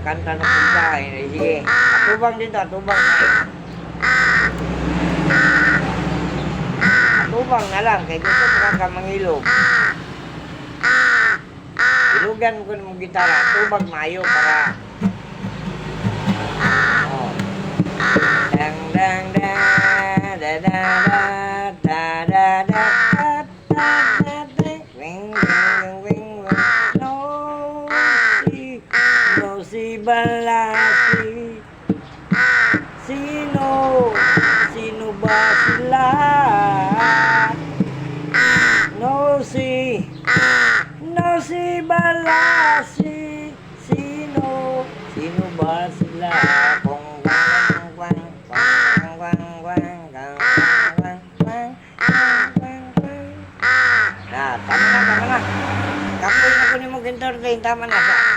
kanta na punta. Sige, atubang dito, atubang na. Atubang na lang, kaya gusto mo ka mangilog. Ilugan ko ng gitara, atubang mayo para... Oh. Dang dang dang, da da da, da da da, da da da, wing wing wing wing. No si balasi. Sino ba sila? No si balasi. Sino ba sila? Kung wang wang wang wang wang wang wang wang wang wang. Nah, tama na. Kapoy na ko ni mo entertain, tama na sa.